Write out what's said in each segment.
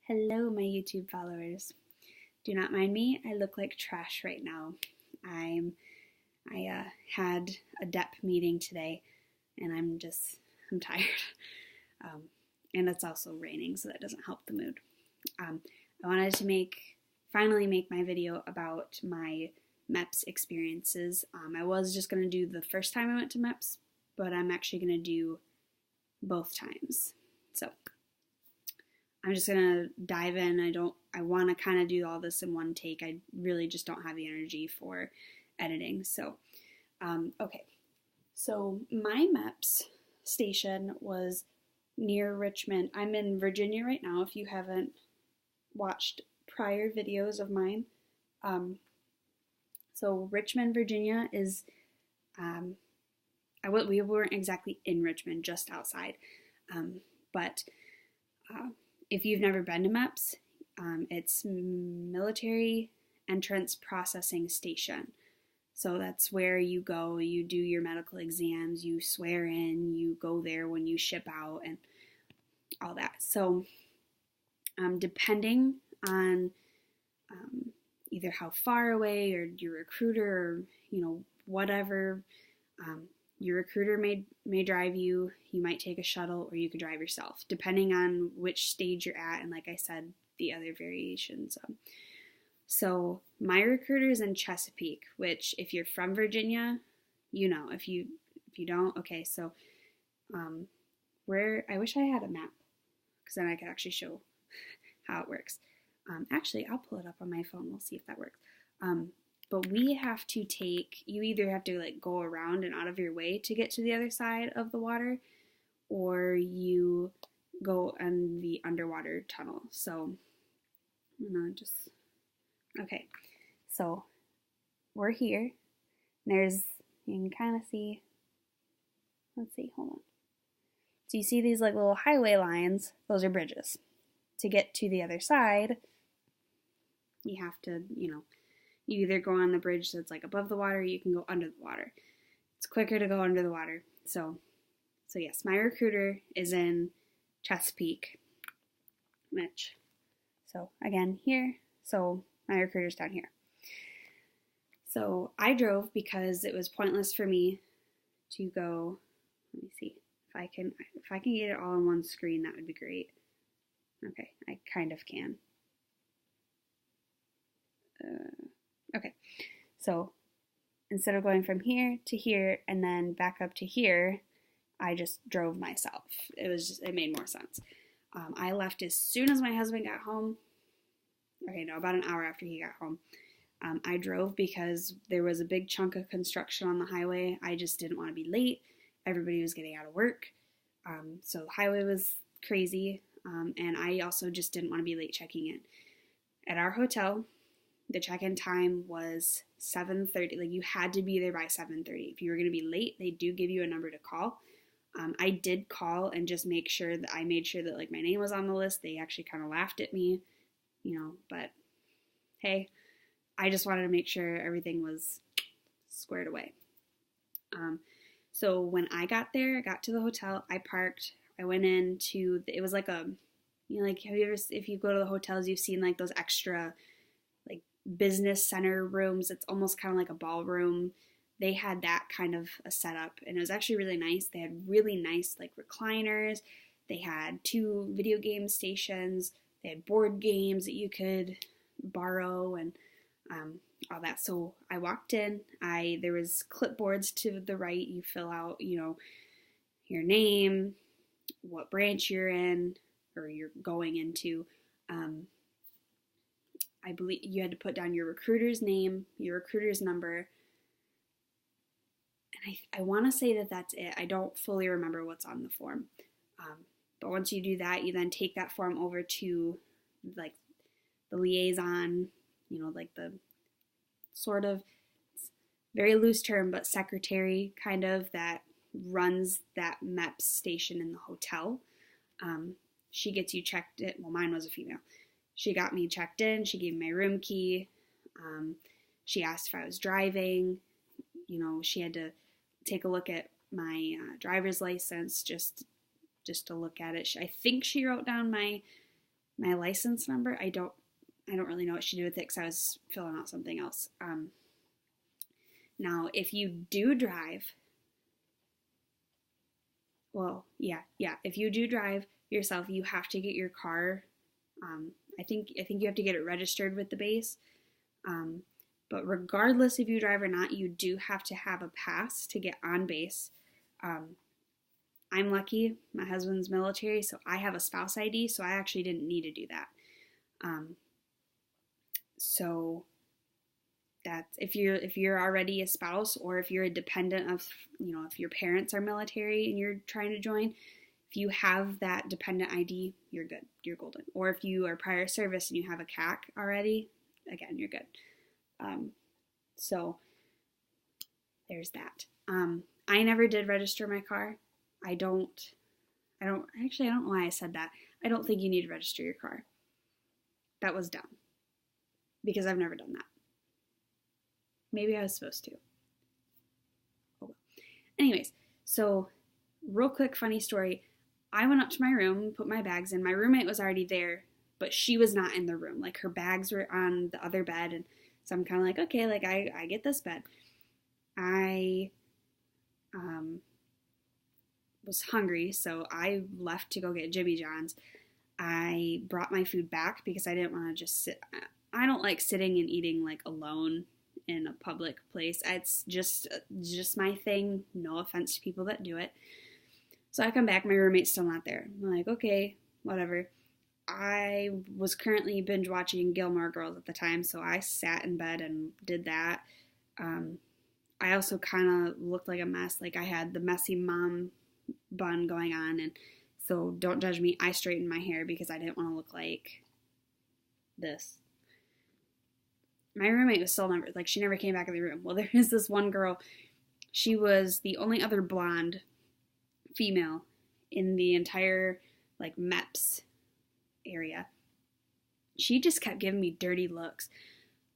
Hello, my YouTube followers. Do not mind me. I look like trash right now. I had a DEP meeting today, and I'm tired. Um, and it's also raining, so that doesn't help the mood. I wanted to finally make my video about my MEPS experiences. I was just going to do the first time I went to MEPS, but I'm actually going to do both times. So I'm just gonna dive in. I want to kind of do all this in one take. I really just don't have the energy for editing. So, okay. So my MEPS station was near Richmond. I'm in Virginia right now. If you haven't watched prior videos of mine, so Richmond, Virginia is. We weren't exactly in Richmond, just outside, but. If you've never been to MEPS, it's Military Entrance Processing Station. So that's where you go, you do your medical exams, you swear in, you go there when you ship out, and all that. So depending on either how far away or your recruiter or, whatever, your recruiter may drive you. You might take a shuttle, or you could drive yourself, depending on which stage you're at, and like I said, the other variations. So my recruiter is in Chesapeake, which if you're from Virginia, if you don't, okay. So I wish I had a map, because then I could actually show how it works. Actually, I'll pull it up on my phone. We'll see if that works. But you either have to go around and out of your way to get to the other side of the water, or you go in the underwater tunnel. So, okay. So, we're here. You can kind of see, let's see, hold on. So you see these little highway lines, those are bridges. To get to the other side, you have to, you either go on the bridge that's above the water, or you can go under the water. It's quicker to go under the water. So yes, my recruiter is in Chesapeake, so again, here. So my recruiter's down here. So I drove because it was pointless for me to go. Let me see if I can get it all on one screen. That would be great. Okay, I kind of can. Okay, so instead of going from here to here and then back up to here, I just drove myself. It made more sense. I left as soon as my husband got home. Okay, no, about an hour after he got home. I drove because there was a big chunk of construction on the highway. I just didn't want to be late. Everybody was getting out of work. So the highway was crazy. And I also just didn't want to be late checking in. At our hotel, the check-in time was 7:30. You had to be there by 7:30. If you were going to be late, they do give you a number to call. I did call and just made sure that my name was on the list. They actually kind of laughed at me, but hey, I just wanted to make sure everything was squared away. So when I got there, I got to the hotel, I parked, I went into, it was if you go to the hotels, you've seen those extra business center rooms. It's almost kind of like a ballroom. They had that kind of a setup, and it was actually really nice. They had really nice recliners. They had 2 video game stations. They had board games that you could borrow and all that. So I walked in. There was clipboards to the right. You fill out, your name, what branch you're in or you're going into. I believe you had to put down your recruiter's name, your recruiter's number, and I want to say that that's it. I don't fully remember what's on the form, but once you do that, you then take that form over to the liaison, the sort of very loose term, but secretary kind of that runs that MEPS station in the hotel. She gets you checked in. Well, mine was a female. She got me checked in. She gave me my room key. She asked if I was driving. She had to take a look at my driver's license just to look at it. I think she wrote down my my license number. I don't really know what she did with it because I was filling out something else. Now, if you do drive, if you do drive yourself, you have to get your car. I think you have to get it registered with the base. But regardless if you drive or not, you do have to have a pass to get on base. I'm lucky. My husband's military, so I have a spouse ID, so I actually didn't need to do that. So that's if you're already a spouse, or if you're a dependent of, if your parents are military and you're trying to join, if you have that dependent ID, you're good. You're golden. Or if you are prior service and you have a CAC already, again, you're good. So there's that. I never did register my car. I don't know why I said that. I don't think you need to register your car. That was dumb, because I've never done that. Maybe I was supposed to. Oh well. Anyways, so real quick funny story. I went up to my room, put my bags in. My roommate was already there, but she was not in the room. Like, her bags were on the other bed, and so I'm kind of like, okay, like I get this bed. I was hungry, so I left to go get Jimmy John's. I brought my food back because I didn't want to just sit. I don't like sitting and eating like alone in a public place. It's just my thing. No offense to people that do it. So I come back, my roommate's still not there. I'm like, okay, whatever. I was currently binge watching Gilmore Girls at the time, so I sat in bed and did that. I also kind of looked like a mess. Like, I had the messy mom bun going on, and so don't judge me. I straightened my hair because I didn't want to look like this. My roommate was still never, like, she never came back in the room. Well, there is this one girl. She was the only other blonde female in the entire, like, MEPS area. She just kept giving me dirty looks,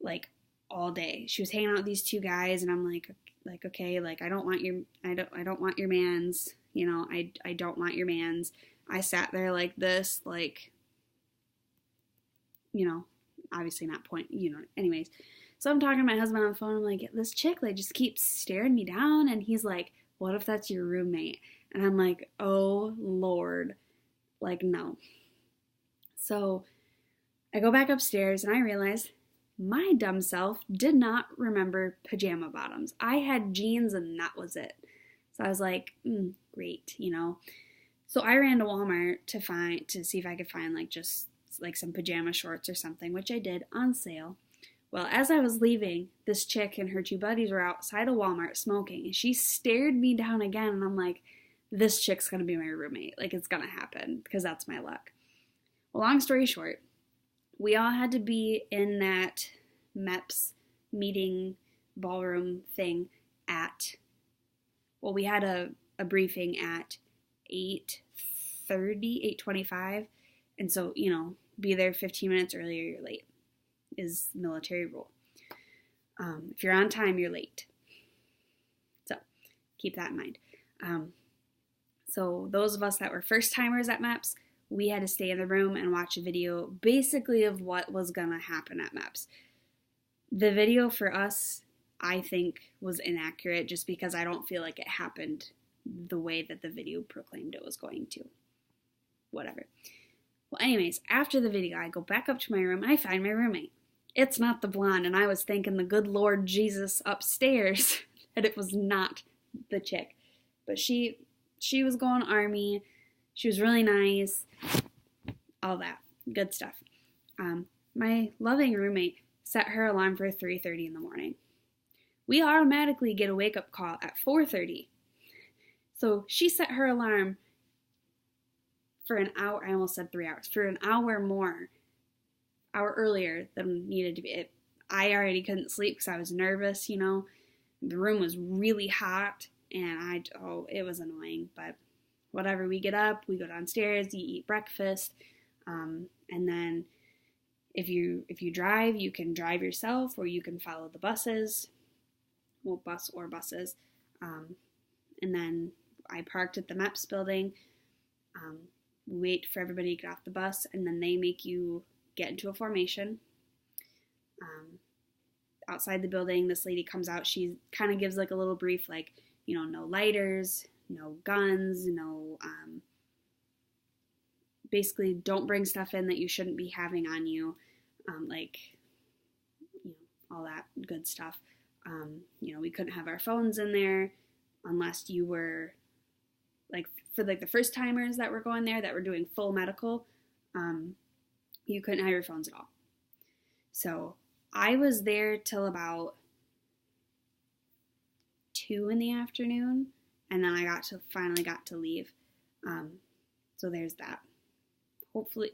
like, all day. She was hanging out with these two guys, and I'm like, okay, like, I don't want your mans, I don't want your mans. I sat there like this, like, obviously not anyways. So I'm talking to my husband on the phone. I'm like, this chick, like, just keeps staring me down. And he's like, what if that's your roommate? And I'm like, oh, Lord. Like, no. So I go back upstairs and I realize my dumb self did not remember pajama bottoms. I had jeans and that was it. So I was like, great, So I ran to Walmart to see if I could find like just like some pajama shorts or something, which I did on sale. Well, as I was leaving, this chick and her two buddies were outside of Walmart smoking, and she stared me down again, and I'm like, this chick's gonna be my roommate. Like, it's gonna happen, because that's my luck. Well, long story short, we all had to be in that MEPS meeting ballroom thing we had a briefing at 8:30, 8:25, and so, be there 15 minutes earlier, you're late, is military rule. If you're on time, you're late. So keep that in mind. So those of us that were first timers at MEPS, we had to stay in the room and watch a video basically of what was going to happen at MEPS. The video for us, I think, was inaccurate just because I don't feel like it happened the way that the video proclaimed it was going to. Whatever. Well, anyways, after the video, I go back up to my room and I find my roommate. It's not the blonde, and I was thanking the good Lord Jesus upstairs that it was not the chick. But she was going Army. She was really nice. All that. Good stuff. My loving roommate set her alarm for 3:30 in the morning. We automatically get a wake-up call at 4:30. So she set her alarm for an hour. I almost said 3 hours. For an hour earlier than needed to be. I already couldn't sleep because I was nervous, The room was really hot, and it was annoying, but whatever. We get up, we go downstairs, you eat breakfast, and then if you drive, you can drive yourself, or you can follow the buses. Well, bus or buses. And then I parked at the MEPS building. wait for everybody to get off the bus, and then they make you get into a formation. Outside the building, this lady comes out. She kind of gives like a little brief, like, no lighters, no guns, no, basically don't bring stuff in that you shouldn't be having on you, all that good stuff. We couldn't have our phones in there unless you were, like, for like the first timers that were going there that were doing full medical, you couldn't have your phones at all. So I was there till about 2 in the afternoon, and then I finally got to leave. So there's that. Hopefully,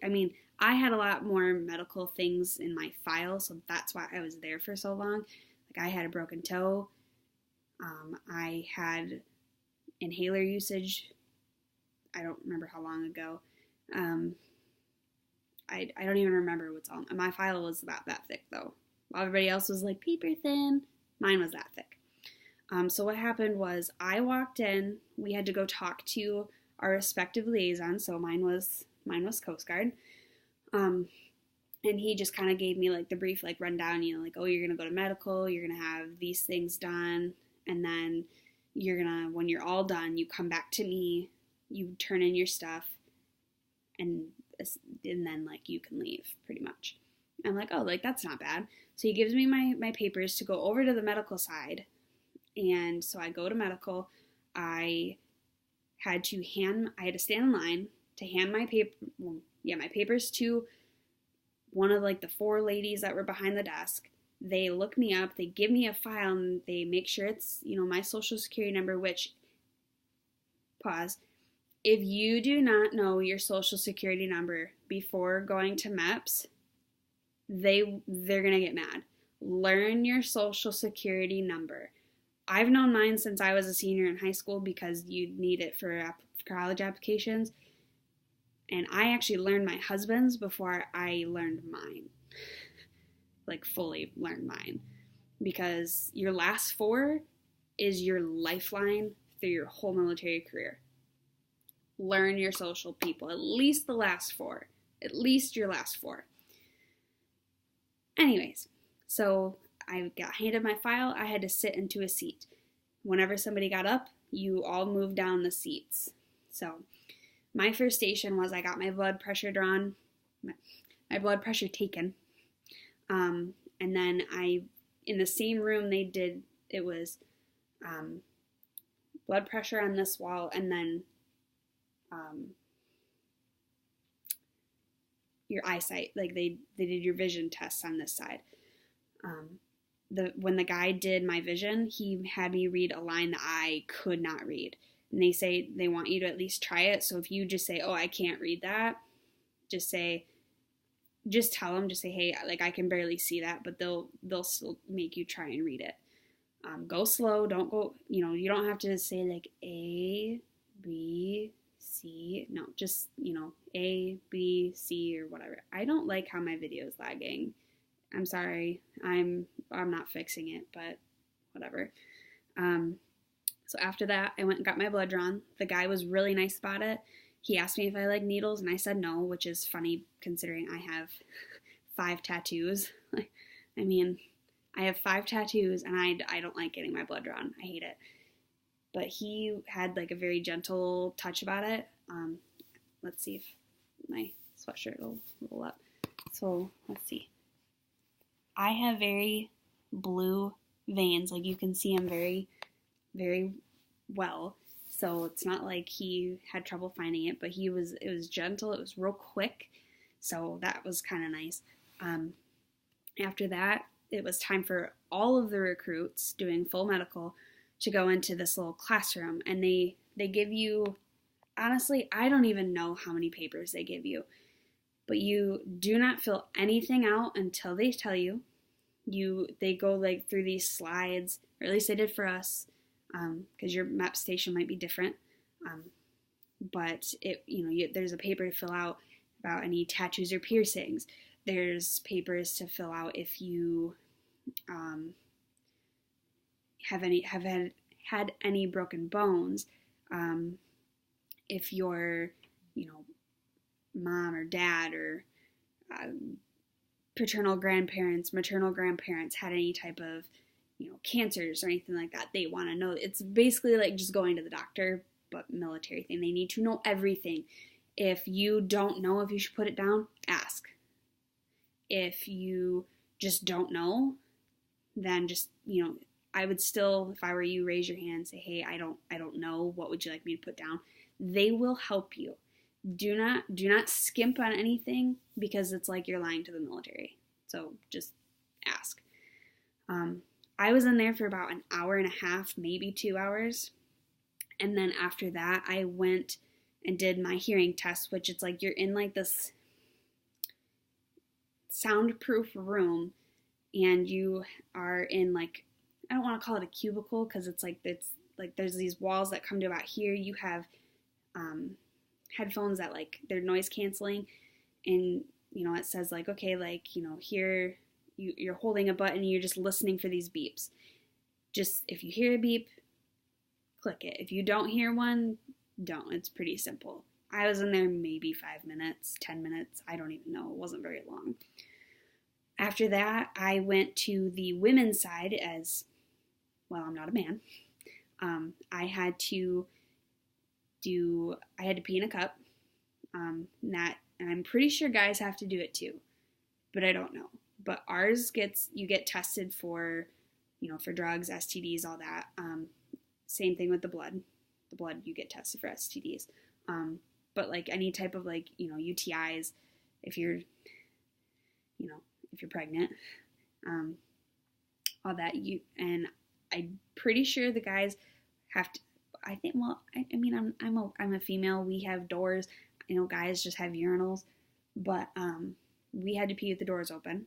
I had a lot more medical things in my file, so that's why I was there for so long. Like, I had a broken toe. I had inhaler usage. I don't remember how long ago. I don't even remember what's on. My file was about that thick, though. Everybody else was like paper thin. Mine was that thick. So what happened was I walked in. We had to go talk to our respective liaisons. So mine was Coast Guard. And he just kind of gave me like the brief, like rundown, like, oh, you're going to go to medical. You're going to have these things done. And then when you're all done, you come back to me, you turn in your stuff, and then like you can leave pretty much. I'm like, oh, like that's not bad. So he gives me my papers to go over to the medical side. And so I go to medical. I had to stand in line to hand my papers to one of like the 4 ladies that were behind the desk. They look me up, they give me a file, and they make sure it's, my social security number, which, pause, if you do not know your social security number before going to MEPS, they're going to get mad. Learn your social security number. I've known mine since I was a senior in high school because you need it for college applications. And I actually learned my husband's before I learned mine. Like, fully learned mine. Because your last 4 is your lifeline through your whole military career. Learn your social, people. At least the last 4. At least your last 4. Anyways, so I got handed my file. I had to sit into a seat. Whenever somebody got up, you all moved down the seats. So my first station was I got my blood pressure drawn, my blood pressure taken. And then in the same room it was blood pressure on this wall, and then your eyesight, like they did your vision tests on this side. When the guy did my vision, he had me read a line that I could not read. And they say they want you to at least try it. So if you just say, oh, I can't read that, just tell them, just say, hey, like I can barely see that, but they'll still make you try and read it. Go slow. Don't go, you don't have to say like A, B, C. No, just, A, B, C, or whatever. I don't like how my video is lagging. I'm sorry. I'm not fixing it, but whatever. So after that, I went and got my blood drawn. The guy was really nice about it. He asked me if I like needles, and I said no, which is funny considering I have 5 tattoos. I have 5 tattoos, and I don't like getting my blood drawn. I hate it. But he had like a very gentle touch about it. Let's see if my sweatshirt will roll up. So let's see. I have very blue veins. Like you can see them very, very well. So it's not like he had trouble finding it, but it was gentle. It was real quick. So that was kind of nice. After that, it was time for all of the recruits doing full medical to go into this little classroom. And they give you, honestly, I don't even know how many papers they give you. But you do not fill anything out until they tell you. They go like through these slides, or at least they did for us, because your MEPS station might be different. But there's a paper to fill out about any tattoos or piercings. There's papers to fill out if you have had any broken bones. If you're mom or dad or paternal grandparents, maternal grandparents had any type of, cancers or anything like that. They want to know. It's basically like just going to the doctor, but military thing. They need to know everything. If you don't know if you should put it down, ask. If you just don't know, then just, I would still, if I were you, raise your hand and say, hey, I don't know. What would you like me to put down? They will help you. Do not skimp on anything because it's like you're lying to the military. So just ask. I was in there for about an hour and a half, maybe 2 hours. And then after that, I went and did my hearing test, which it's like you're in like this soundproof room and you are in like, I don't want to call it a cubicle because it's like there's these walls that come to about here. You have headphones that like they're noise canceling, and it says like, okay, like here you're holding a button and you're just listening for these beeps. Just if you hear a beep, click it. If you don't hear one, don't. It's pretty simple. I was in there maybe 5 minutes, 10 minutes. I don't even know. It wasn't very long. After that, I went to the women's side as, well, I'm not a man. I had to pee in a cup. And I'm pretty sure guys have to do it too, but I don't know. But ours you get tested for, for drugs, STDs, all that. Same thing with the blood. The blood, you get tested for STDs. But like any type of like, UTIs, if you're pregnant, all that and I'm pretty sure the guys have to, I think, well, I mean, I'm a female. We have doors. Guys just have urinals, but, we had to pee with the doors open,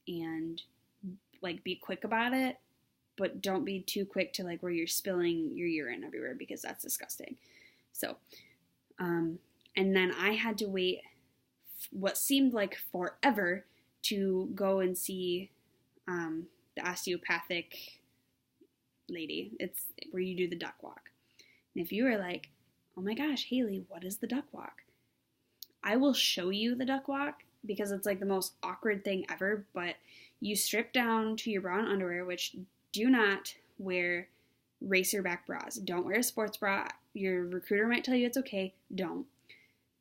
and like be quick about it, but don't be too quick to like where you're spilling your urine everywhere because that's disgusting. So, and then I had to wait what seemed like forever to go and see the osteopathic lady. It's where you do the duck walk. And if you were like, oh my gosh, Haley, what is the duck walk? I will show you the duck walk because it's like the most awkward thing ever, but you strip down to your bra and underwear, which do not wear racerback bras. Don't wear a sports bra. Your recruiter might tell you it's okay. Don't.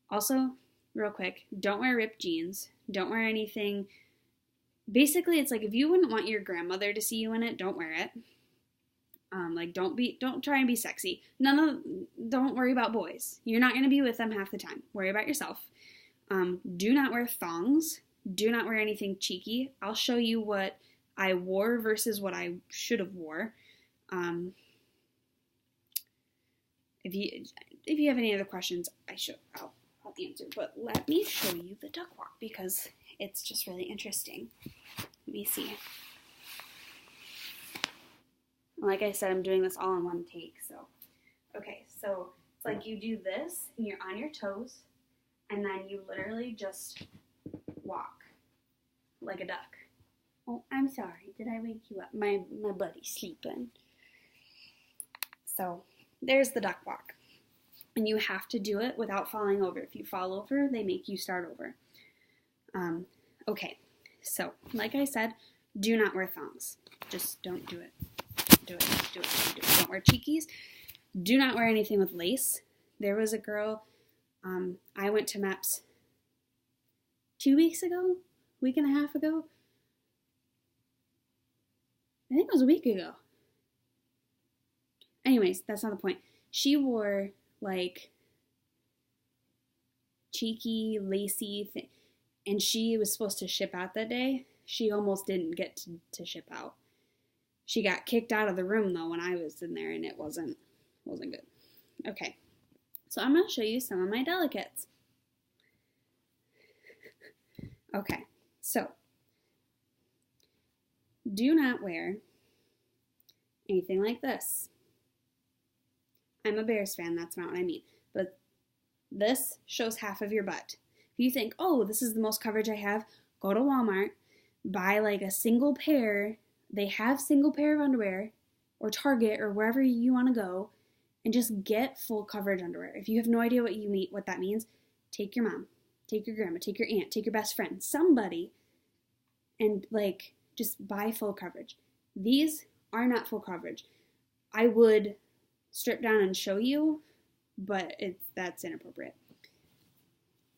Also, real quick, don't wear ripped jeans. Don't wear anything. Basically, it's like if you wouldn't want your grandmother to see you in it, don't wear it. Don't try and be sexy. Don't worry about boys. You're not going to be with them half the time. Worry about yourself. Do not wear thongs. Do not wear anything cheeky. I'll show you what I wore versus what I should have wore. If you have any other questions, I'll answer. But let me show you the duck walk because it's just really interesting. Let me see. Like I said, I'm doing this all in one take. So, okay, so it's like you do this and you're on your toes, and then you literally just walk like a duck. Oh, I'm sorry. Did I wake you up? My buddy's sleeping. So there's the duck walk. And you have to do it without falling over. If you fall over, they make you start over. Okay, so like I said, do not wear thongs. Just don't do it. Do it. Don't wear cheekies. Do not wear anything with lace. There was a girl, I went to MEPS 2 weeks ago, week and a half ago. I think it was a week ago. Anyways, that's not the point. She wore like cheeky, lacy thing, and she was supposed to ship out that day. She almost didn't get to ship out. She got kicked out of the room though when I was in there, and it wasn't good. Okay, so I'm going to show you some of my delicates. Okay, so do not wear anything like this. I'm a Bears fan, that's not what I mean. But this shows half of your butt. If you think, oh, this is the most coverage I have, go to Walmart, buy like a single pair. They have single pair of underwear, or Target, or wherever you want to go, and just get full coverage underwear. If you have no idea what that means, take your mom, take your grandma, take your aunt, take your best friend, somebody, and like just buy full coverage. These are not full coverage. I would strip down and show you, but that's inappropriate.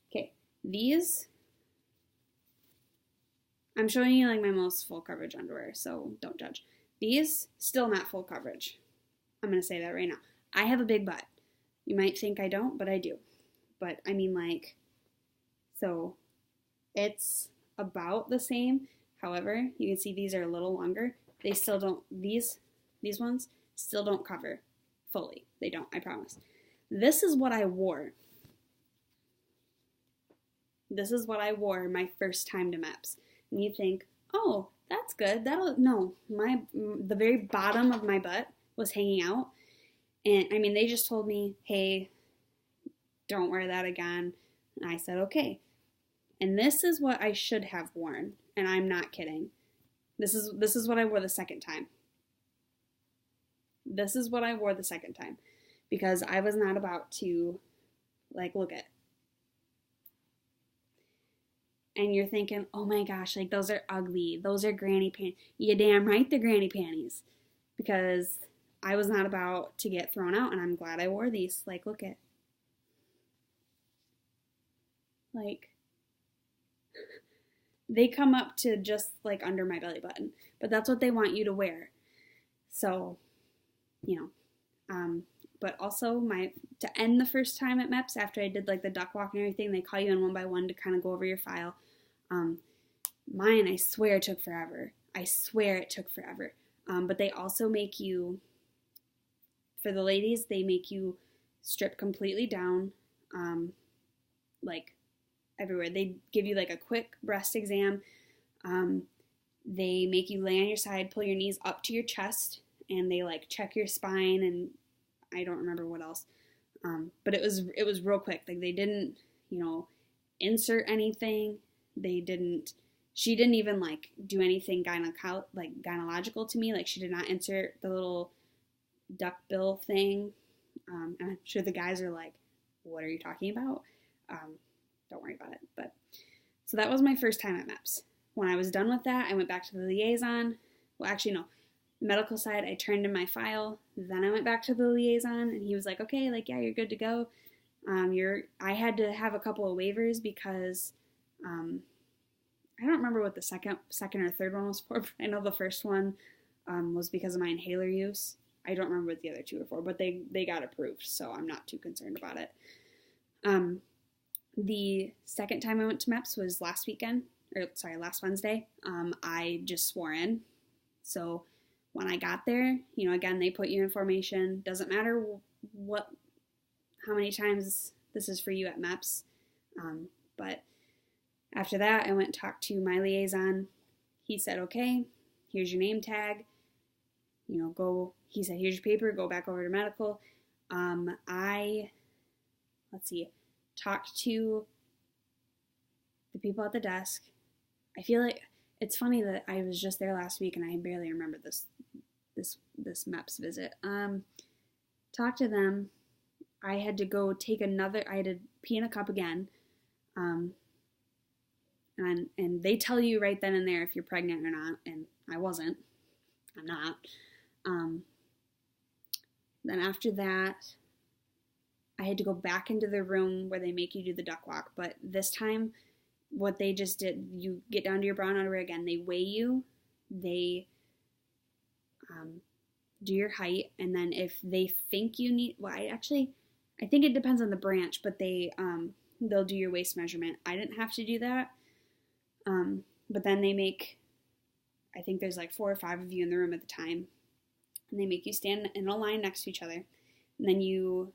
Okay, these, I'm showing you like my most full coverage underwear, so don't judge. These, still not full coverage. I'm going to say that right now. I have a big butt. You might think I don't, but I do. But I mean, like, so it's about the same. However, you can see these are a little longer. They still don't, these ones still don't cover fully. They don't, I promise. This is what I wore. This is what I wore my first time to MEPS. And you think, oh, that's good. No, the very bottom of my butt was hanging out. And I mean, they just told me, hey, don't wear that again. And I said, okay. And this is what I should have worn. And I'm not kidding. This is what I wore the second time. This is what I wore the second time. Because I was not about to, like, look at. And you're thinking, oh my gosh, like, those are ugly. Those are granny panties. You damn right they're granny panties. Because I was not about to get thrown out, and I'm glad I wore these. Like, look at. Like, they come up to just, like, under my belly button. But that's what they want you to wear. So, you know. But also, to end the first time at MEPS, after I did, like, the duck walk and everything, they call you in one by one to kind of go over your file. Mine, I swear, took forever. I swear it took forever. But they also make you, for the ladies, they make you strip completely down, like, everywhere. They give you, like, a quick breast exam. They make you lay on your side, pull your knees up to your chest, and they, like, check your spine, and I don't remember what else. But it was real quick. Like, they didn't, insert anything. She didn't even, like, do anything gynecological to me. Like, she did not insert the little duck bill thing. And I'm sure the guys are like, what are you talking about? Don't worry about it. But so that was my first time at MEPS. When I was done with that, I went back to the liaison. Well, actually, no. Medical side, I turned in my file. Then I went back to the liaison, and he was like, okay, like, yeah, you're good to go. I had to have a couple of waivers because I don't remember what the second or third one was for, but I know the first one was because of my inhaler use. I don't remember what the other two were for, but they got approved, so I'm not too concerned about it. The second time I went to MEPS was last Wednesday. I just swore in. So when I got there, again, they put you in formation. Doesn't matter how many times this is for you at MEPS. But after that, I went and talked to my liaison. He said, okay, here's your name tag. He said, here's your paper, go back over to medical. Talked to the people at the desk. I feel like it's funny that I was just there last week and I barely remember this MEPS visit. Talked to them. I had to go I had to pee in a cup again. And they tell you right then and there if you're pregnant or not, and I wasn't. I'm not. Then after that, I had to go back into the room where they make you do the duck walk, but this time, what they just did, you get down to your brown underwear again, they weigh you, they do your height, and then if they think you need, I think it depends on the branch, but they'll do your waist measurement. I didn't have to do that, but then I think there's like 4 or 5 of you in the room at the time, and they make you stand in a line next to each other, and then you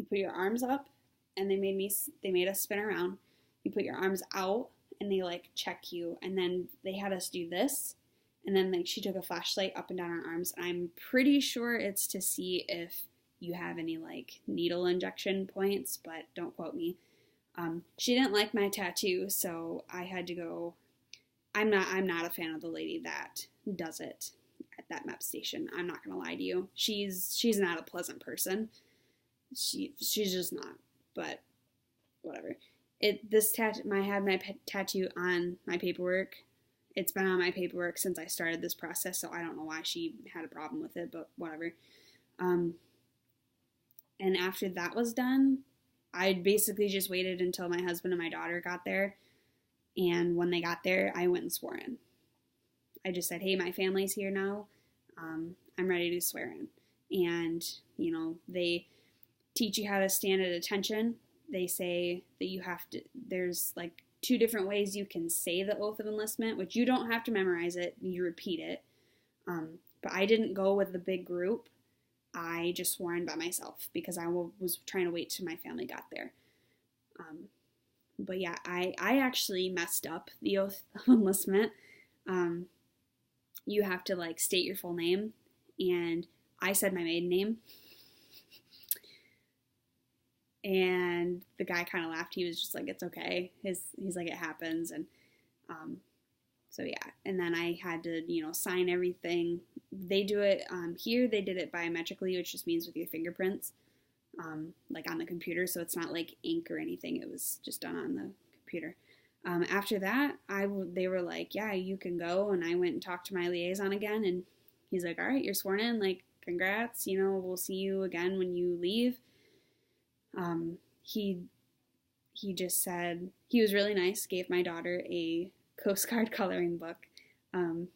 put your arms up, and they made us spin around. You put your arms out, and they like check you, and then they had us do this, and then like she took a flashlight up and down our arms, and I'm pretty sure it's to see if you have any like needle injection points, but don't quote me. She didn't like my tattoo, so I had to go. I'm not a fan of the lady that does it at that MEPS station. I'm not going to lie to you. She's not a pleasant person. She's just not, but whatever. I had my tattoo on my paperwork. It's been on my paperwork since I started this process, so I don't know why she had a problem with it, but whatever. And after that was done, I basically just waited until my husband and my daughter got there, and when they got there, I went and swore in. I just said, hey, my family's here now. I'm ready to swear in. And, they teach you how to stand at attention. They say that you have to, there's like 2 different ways you can say the oath of enlistment, which you don't have to memorize it, you repeat it. But I didn't go with the big group. I just swore in by myself because I was trying to wait till my family got there. But yeah, I actually messed up the oath of enlistment. You have to like state your full name, and I said my maiden name. And the guy kind of laughed. He was just like, it's okay. He's like, it happens. And so yeah. And then I had to, sign everything. They do it here. They did it biometrically, which just means with your fingerprints, like on the computer. So it's not like ink or anything. It was just done on the computer. After that, they were like, yeah, you can go. And I went and talked to my liaison again. And he's like, all right, you're sworn in. Like, congrats. We'll see you again when you leave. He just said, he was really nice, gave my daughter a Coast Guard coloring book. And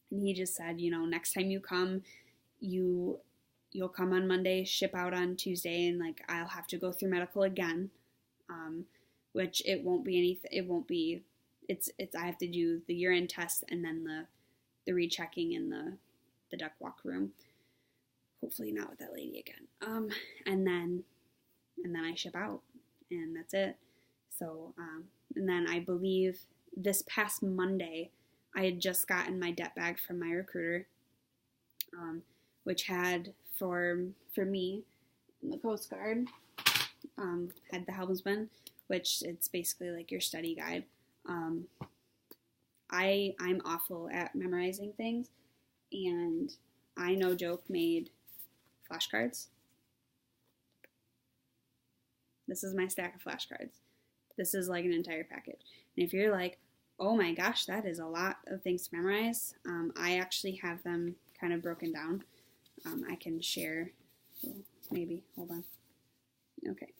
he just said, next time you come, you'll come on Monday, ship out on Tuesday, and like, I'll have to go through medical again. Which it won't be anything, I have to do the urine test and then the rechecking in the duck walk room. Hopefully not with that lady again. And then I ship out, and that's it. So, and then I believe this past Monday, I had just gotten my det bag from my recruiter, which had for me in the Coast Guard, had the helmsman, which it's basically like your study guide. I'm awful at memorizing things, and I, no joke, made flashcards. This is my stack of flashcards. This is like an entire package. And if you're like, oh my gosh, that is a lot of things to memorize, I actually have them kind of broken down. I can share, maybe, hold on. Okay,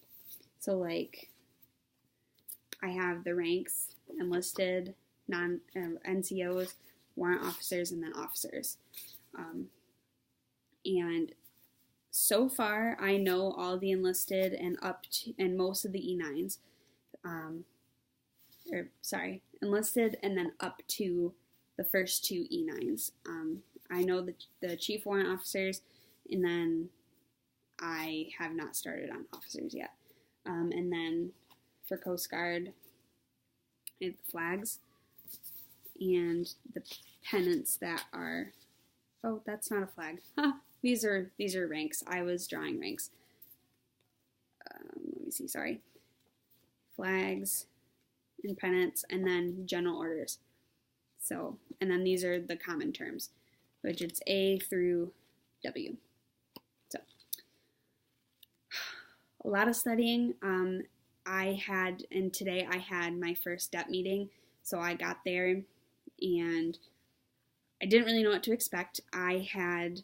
so like, I have the ranks, enlisted, NCOs, warrant officers, and then officers. And so far, I know all the enlisted and most of the E9s. Enlisted and then up to the first 2 E9s. I know the chief warrant officers, and then I have not started on officers yet. And then for Coast Guard, I have the flags and the pennants that are, oh, that's not a flag. Huh. These are ranks. I was drawing ranks. Let me see, sorry. Flags and pennants, and then general orders. So, and then these are the common terms, which it's A through W. So, a lot of studying. Today I had my first DEP meeting, so I got there, and I didn't really know what to expect. I had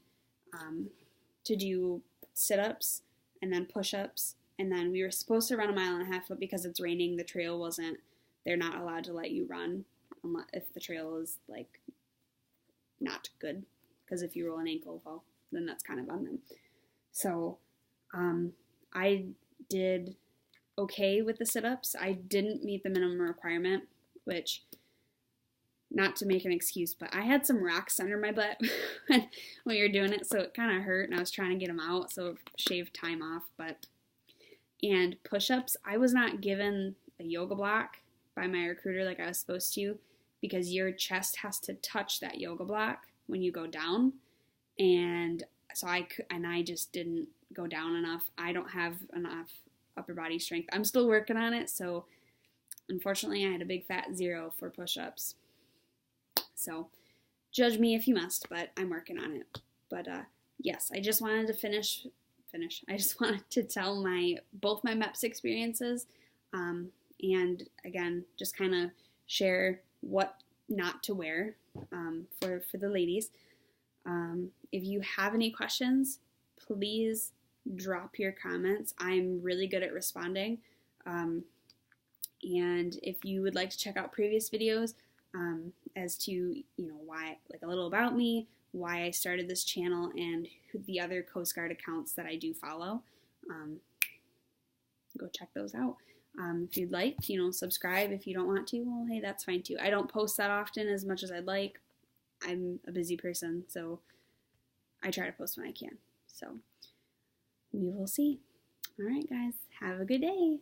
to do sit-ups and then push-ups, and then we were supposed to run 1.5 miles, but because it's raining, the trail they're not allowed to let you run if the trail is like not good, because if you roll an ankle, well, then that's kind of on them. So I did okay with the sit-ups. I didn't meet the minimum requirement, which, not to make an excuse, but I had some rocks under my butt when you're doing it, so it kind of hurt, and I was trying to get them out, so it shaved time off. And push-ups, I was not given a yoga block by my recruiter like I was supposed to, because your chest has to touch that yoga block when you go down, and so I just didn't go down enough. I don't have enough upper body strength. I'm still working on it, so unfortunately I had a big fat 0 for push-ups. So judge me if you must, but I'm working on it. But yes, I just wanted to finish. I just wanted to tell both my MEPS experiences, and again, just kind of share what not to wear for the ladies. If you have any questions, please drop your comments. I'm really good at responding. And if you would like to check out previous videos as to, why, like a little about me, why I started this channel, and the other Coast Guard accounts that I do follow, go check those out. If you'd like, subscribe. If you don't want to, well, hey, that's fine too. I don't post that often as much as I'd like. I'm a busy person, so I try to post when I can. So we will see. All right, guys, have a good day.